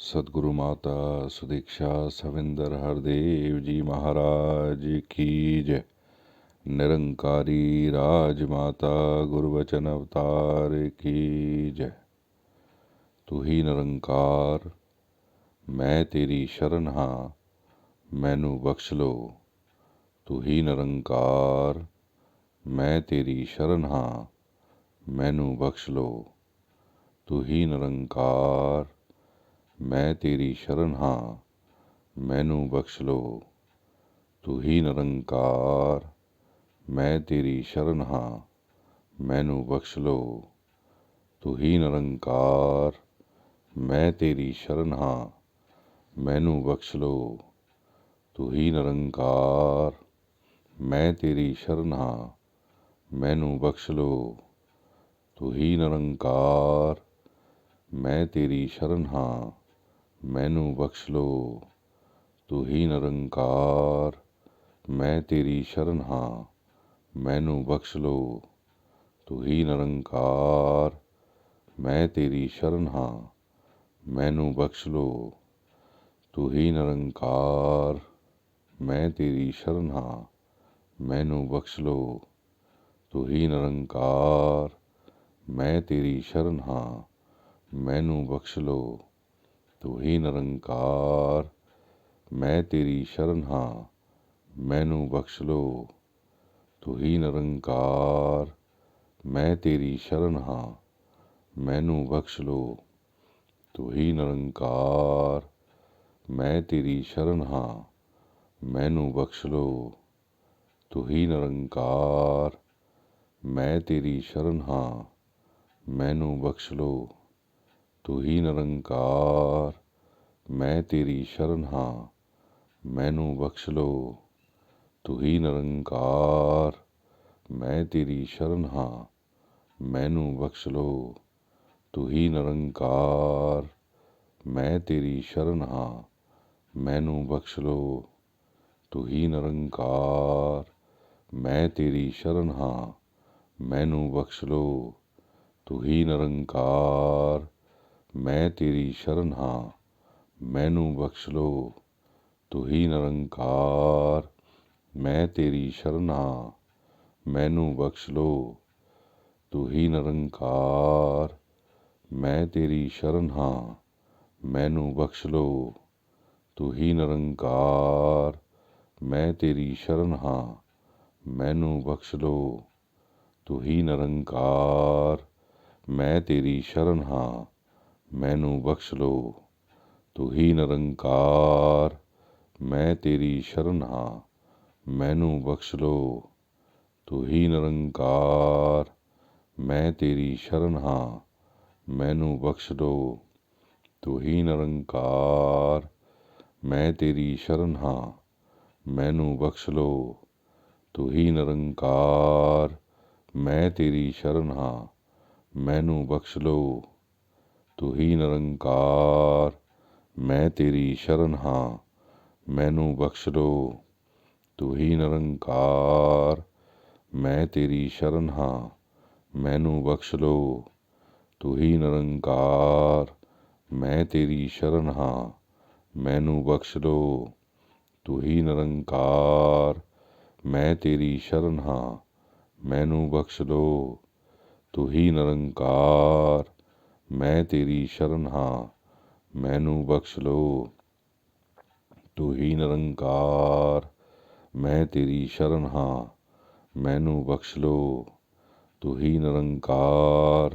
सतगुरु माता सुदीक्षा सविंदर हरदेव जी महाराज की जय। निरंकारी राजमाता गुरुवचन अवतार की जय। तू ही निरंकार मैं तेरी शरण हाँ मैनू बख्श लो। तू ही निरंकार मैं तेरी शरण हाँ मैनू बख्श लो। तू ही निरंकार मैं तेरी शरण हाँ मैनू बख्श लो। तू ही निरंकार मैं तेरी शरण हाँ मैनू बख्श लो। तू ही निरंकार मैं तेरी शरण हाँ मैनू बख्श लो। तू ही निरंकार मैं तेरी शरण हाँ मैनू बख्श लो। तू ही निरंकार मैं तेरी शरण हाँ मैनू बख्श लो। तू ही निरंकार मैं तेरी शरण हाँ मैनू बख्श लो। तू ही निरंकार मैं तेरी शरण हाँ मैनू बख्श लो। तू ही निरंकार मैं तेरी शरण हाँ मैनू बख्श लो। तू ही निरंकार मैं तेरी शरण हाँ मैनू बख्श लो। तू ही निरंकार मैं तेरी शरण हाँ मैनू बख्श लो। तू ही निरंकार मैं तेरी शरण हाँ मैनू बख्श लो। तू ही निरंकार मैं तेरी शरण हाँ मैनू बख्श लो। तू ही निरंकार मैं तेरी शरण हाँ मैनू बख्श लो। तू ही निरंकार मैं तेरी शरण हाँ मैनू बख्श लो। तू ही निरंकार मैं तेरी शरण हाँ मैनू बख्श लो। तू ही निरंकार मैं तेरी शरण हाँ मैनू बख्श लो। तू ही निरंकार मैं तेरी शरण हाँ मैनू बख्श लो। तू ही निरंकार मैं तेरी शरण हाँ मैनू बख्श लो। तू ही निरंकार मैं तेरी शरण हाँ मैनू बख्श लो। तू ही निरंकार मैं तेरी शरण हाँ मैनू बख्श लो। तू ही निरंकार मैं तेरी शरण हाँ मैनू बख्श लो। तू ही निरंकार मैं तेरी शरण हाँ मैनू बख्श लो। तू ही निरंकार मैं तेरी शरण हाँ मैनू बख्श लो। तू ही निरंकार मैं तेरी शरण हाँ मैनू बख्श लो। तू ही निरंकार मैं तेरी शरण हाँ मैनू बख्श लो। तू ही निरंकार मैं तेरी शरण हाँ मैनू बख्श लो। तू ही निरंकार मैं तेरी शरण हाँ मैनू बख्श लो। तू ही निरंकार मैं तेरी शरण हाँ मैनू बख्श लो। तू ही निरंकार मैं तेरी शरण हाँ मैनू बख्श लो। तू ही निरंकार मैं तेरी शरण हाँ मैनू बख्श लो। तू ही निरंकार मैं तेरी शरण हाँ मैनू बख्श लो। तू ही निरंकार मैं तेरी शरण हाँ मैनू बख्श लो। तू ही निरंकार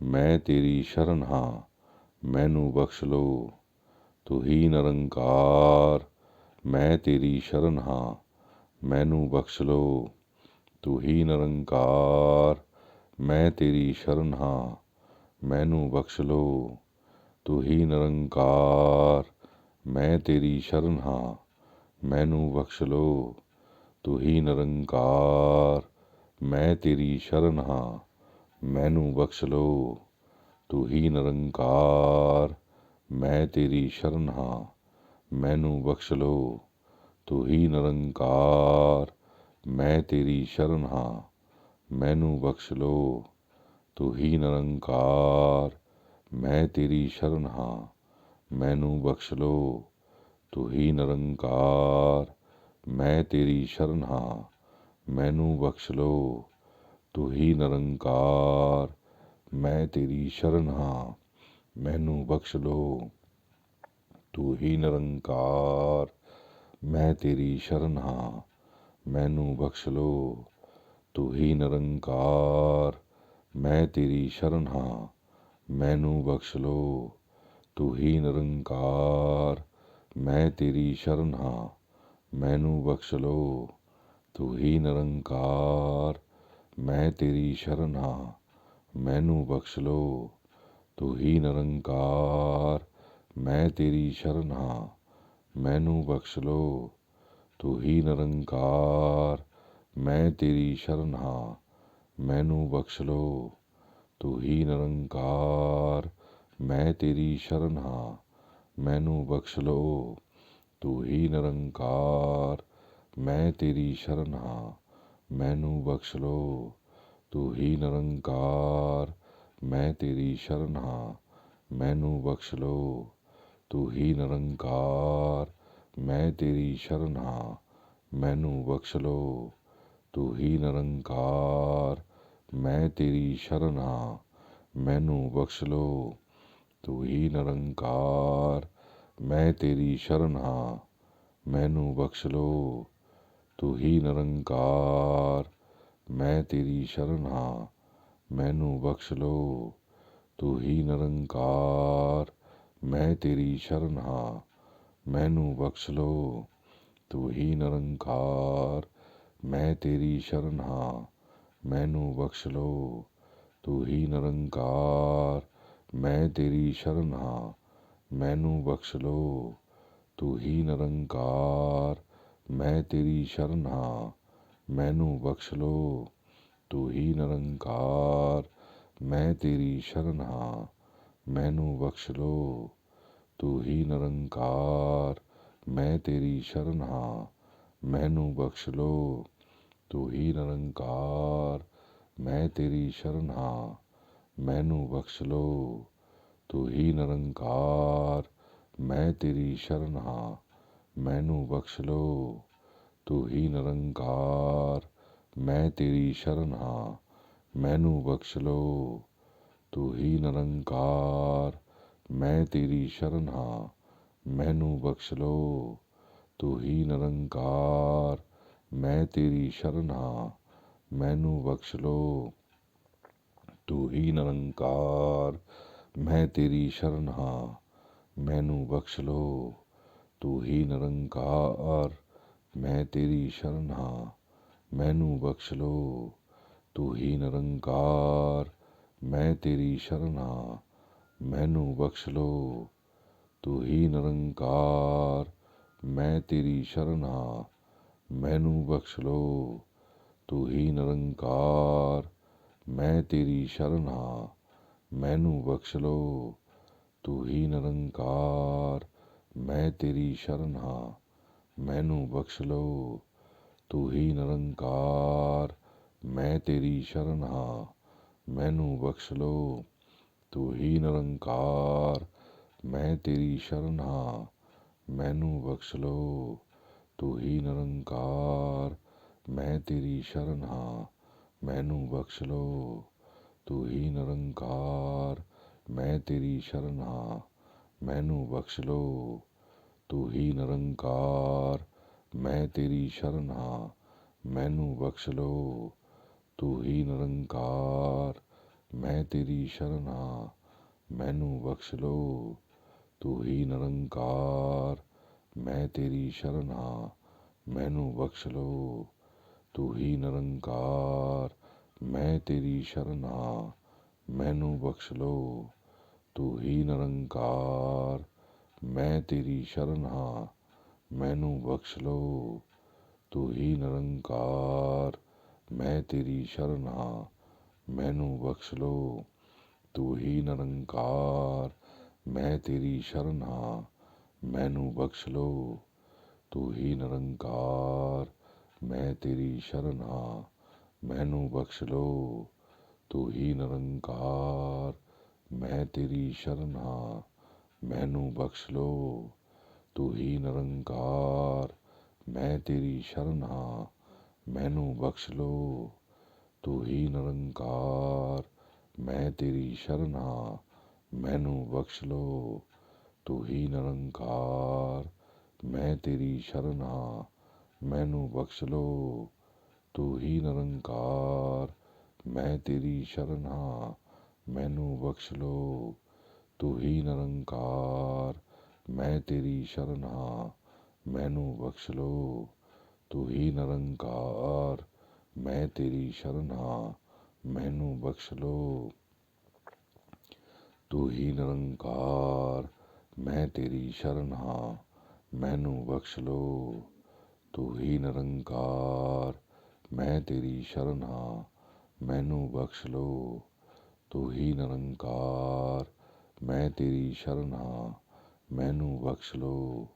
मैं तेरी शरण हाँ मैनू बख्श लो। तू ही निरंकार मैं तेरी शरण हाँ मैनू बख्श लो। तू ही निरंकार मैं तेरी शरण हाँ मैनू बख्श लो। तू ही निरंकार मैं तेरी शरण हाँ मैनू बख्श लो। तू ही निरंकार मैं तेरी शरण हाँ मैनू बख्श लो। तू ही निरंकार मैं तेरी शरण हाँ मैनू बख्श लो। तू ही निरंकार मैं तेरी शरण हाँ मैनू बख्श लो। तू ही निरंकार मैं तेरी शरण हाँ मैनू बख्श लो, तू ही निरंकार, मैं तेरी शरण हाँ। मैनू बख्श लो, तू ही निरंकार, मैं तेरी शरण हाँ। मैनू बख्श लो, तू ही निरंकार, मैं तेरी शरण हाँ। मैनू बख्श लो, तू ही निरंकार, मैं तेरी शरण हाँ। मैनू बख्श लो, तू ही निरंकार, मैं तेरी शरण हाँ। मैनू बख्श लो, तू ही निरंकार, मैं तेरी शरण हाँ। मैनू बख्श लो, तू ही निरंकार, मैं तेरी शरण हाँ। मैनू बख्श लो, तू ही निरंकार, मैं तेरी शरण हाँ। मैनू बख्श लो, तू ही निरंकार, मैं तेरी शरण हाँ। मैनू बख्श लो, तू ही निरंकार, मैं तेरी शरण हाँ। मैनू बख्श लो, तू ही निरंकार, मैं तेरी शरण हाँ। मैनू बख्श लो, तू ही निरंकार, मैं तेरी शरण हाँ। मैनू बख्श लो, तू ही निरंकार, मैं तेरी शरण हाँ। मैनू बख्श लो, तू ही निरंकार, मैं तेरी शरण हाँ। मैनू बख्श लो, तू ही निरंकार, मैं तेरी शरण हाँ। मैनू बख्श लो, तू ही निरंकार, मैं तेरी शरण हाँ। मैनू बख्श लो, तू ही निरंकार, मैं तेरी शरण हाँ। मैनू बख्श लो, तू ही निरंकार, मैं तेरी शरण हाँ। मैनू बख्श लो, तू ही निरंकार, मैं तेरी शरण हाँ। मैनू बख्श लो, तू ही निरंकार, मैं तेरी शरण हाँ। मैनू बख्श लो, तू ही निरंकार, मैं तेरी शरण हाँ। मैनू बख्श लो, तू ही निरंकार, मैं तेरी शरण हाँ। मैनू बख्श लो, तू ही निरंकार, मैं तेरी शरण हाँ। मैनू बख्श लो, तू ही निरंकार, मैं तेरी शरण हाँ। मैनू बख्श लो, तू ही निरंकार, मैं तेरी शरण हाँ। मैनू बख्श लो, तू ही निरंकार, मैं तेरी शरण हाँ। मैनू बख्श लो, तू ही निरंकार, मैं तेरी शरण हाँ। मैनू बख्श लो, तू ही निरंकार, मैं तेरी शरण हाँ। मैनू बख्श लो, तू ही निरंकार, मैं तेरी शरण हाँ। मैनू बख्श लो, तू ही निरंकार, मैं तेरी शरण हाँ। मैनू बख्श लो, तू ही निरंकार, मैं तेरी शरण हाँ। मैनू बख्श लो, तू ही निरंकार, मैं तेरी शरण हाँ। मैनू बख्श लो, तू ही निरंकार, मैं तेरी शरण हाँ। मैनू बख्श लो, तू ही निरंकार, मैं तेरी शरण हाँ। मैनू बख्श लो, तू ही निरंकार, मैं तेरी शरण हाँ। मैनू बख्श लो, तू ही निरंकार, मैं तेरी शरण हाँ। मैनू बख्श लो, तू ही निरंकार, मैं तेरी शरण हाँ। मैनू बख्श लो, तू ही निरंकार, मैं तेरी शरण हाँ। मैनू बख्श लो, तू ही निरंकार, मैं तेरी शरण हाँ। मैनू बख्श लो, तू ही निरंकार, मैं तेरी शरण हाँ। मैनू बख्श लो, तू ही निरंकार, मैं तेरी शरण हाँ। मैनू बख्श लो, तू ही निरंकार, मैं तेरी शरण हाँ। मैनू बख्श लो, तू ही निरंकार, मैं तेरी शरण हाँ। मैनू बख्श लो, तू ही निरंकार, मैं तेरी शरण हाँ। मैनू बख्श लो, तू ही निरंकार, मैं तेरी शरण हाँ। मैनू बख्श लो, तू ही निरंकार, मैं तेरी शरण हाँ, मैनू बख्श लो, तू ही निरंकार, मैं तेरी शरण हाँ, मैनू बख्श लो, तू ही निरंकार, मैं तेरी शरण हाँ, मैनू बख्श लो, तू ही निरंकार, मैं तेरी शरण हाँ, मैनू बख्श लो, तू ही निरंकार, मैं तेरी शरण हाँ, मैनू बख्श लो, तू ही निरंकार, मैं तेरी शरण हाँ, मैनू बख्श लो, तू ही निरंकार, मैं तेरी शरण हाँ, मैनू बख्श लो, तू ही निरंकार, मैं तेरी शरण हाँ, मैनू बख्श लो, तू ही निरंकार, मैं तेरी शरण हाँ, मैनू बख्श लो,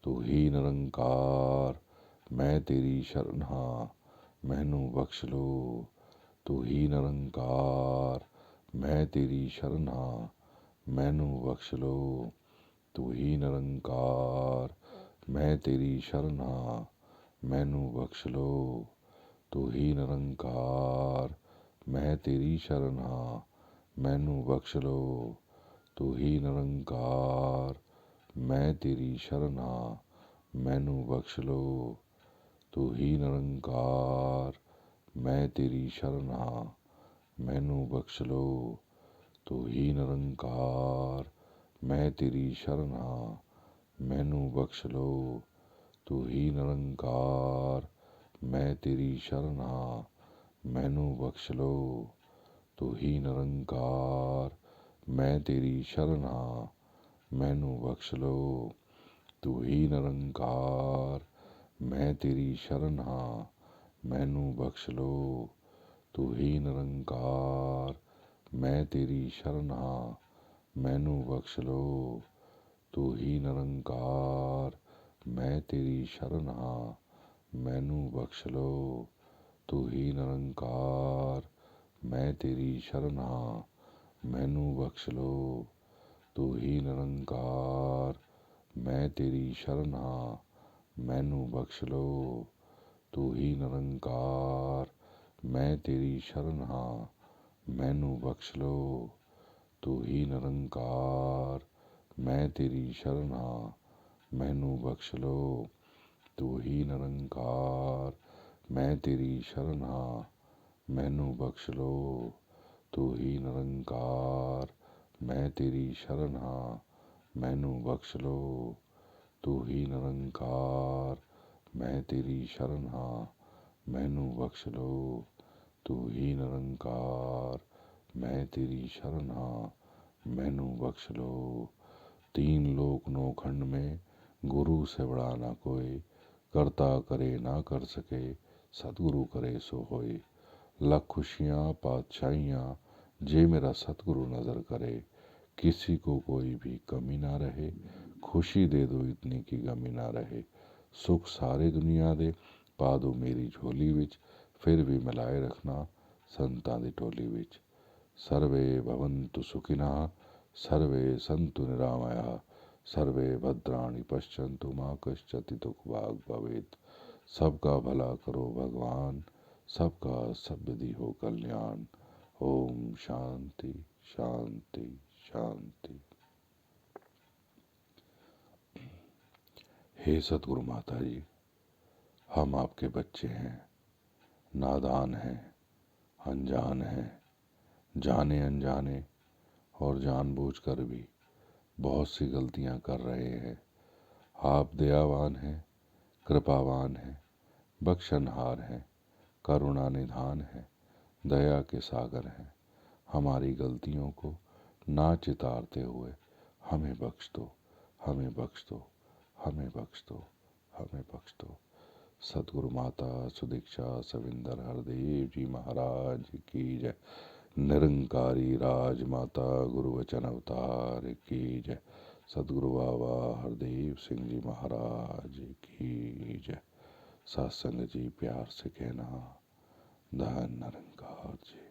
तू ही निरंकार, मैं तेरी शरण हाँ, मैनू बख्श लो, तू ही निरंकार, मैं तेरी शरण हाँ, मैनू बख्श लो, तू ही निरंकार, मैं तेरी शरण हाँ, मैनू बख्श लो, तू ही निरंकार, मैं तेरी शरण हाँ, मैनू बख्श लो, तू ही निरंकार, मैं तेरी शरण हाँ, मैनू बख्श लो, तू ही निरंकार, मैं तेरी शरण हाँ, मैनू बख्श लो, तू ही निरंकार, मैं तेरी शरण हाँ, मैनू बख्श लो, तू ही निरंकार, मैं तेरी शरण हाँ, मैनू बख्श लो, तू ही निरंकार, मैं तेरी शरण हाँ, मैनू बख्श लो, तू ही निरंकार, मैं तेरी शरण हाँ, मैनू बख्श लो, तू ही निरंकार, मैं तेरी शरण हाँ, मैनू बख्श लो, तू ही निरंकार, मैं तेरी शरण हाँ, मैनू बख्श लो, तू ही निरंकार, मैं तेरी शरण हाँ, मैनू बख्श लो, तू ही निरंकार, मैं तेरी शरण हाँ, मैनू बख्श लो, तू ही निरंकार, मैं तेरी शरण हाँ, मैनू बख्श लो, तू ही निरंकार, मैं तेरी शरण हाँ, मैनू बख्श लो, तू ही निरंकार, मैं तेरी शरण हाँ, मैनू बख्श लो, तू ही निरंकार, मैं तेरी शरण हाँ, मैनू बख्श लो, तू ही निरंकार, मैं तेरी शरण हाँ, मैनू बख्श लो, तू ही निरंकार, मैं तेरी शरण हाँ, मैनू बख्श लो। तीन लोक नौ खंड में गुरु से बड़ा ना कोई, करता करे ना कर सके, सतगुरु करे सो होए। लख खुशियाँ पातशाहियाँ जे मेरा सतगुरु नजर करे, किसी को कोई भी कमी ना रहे, खुशी दे दो इतनी की गमी ना रहे। सुख सारे दुनिया दे पा दो मेरी झोली विच, फिर भी मिलाए रखना संतां दी टोली विच। सर्वे भवन्तु सुखिनः, सर्वे सन्तु निरामयाः, सर्वे भद्राणि पश्यन्तु मा कश्चित् दुःखभाग् भवेत्। सबका भला करो भगवान, सबका सद्बुद्धि हो कल्याण। ओम शांति शांति शांति। हे सतगुरु माता जी, हम आपके बच्चे हैं, नादान हैं, अनजान हैं, जाने अनजाने और जानबूझकर भी बहुत सी गलतियां कर रहे हैं। आप दयावान हैं, कृपावान हैं, बख्शनहार हैं, करुणा निधान हैं, दया के सागर हैं। हमारी गलतियों को ना चितारते हुए हमें बख्श दो, हमें बख्श दो, हमें बख्श दो, हमें बख्श दो। सतगुरु माता सुदीक्षा सविंदर हरदेव जी महाराज की जय। निरंकारी राज माता गुरु वचन अवतार की जय। सतगुरु बाबा हरदेव सिंह जी महाराज की जय। सत्संग जी प्यार से कहना, धन निरंकार जी।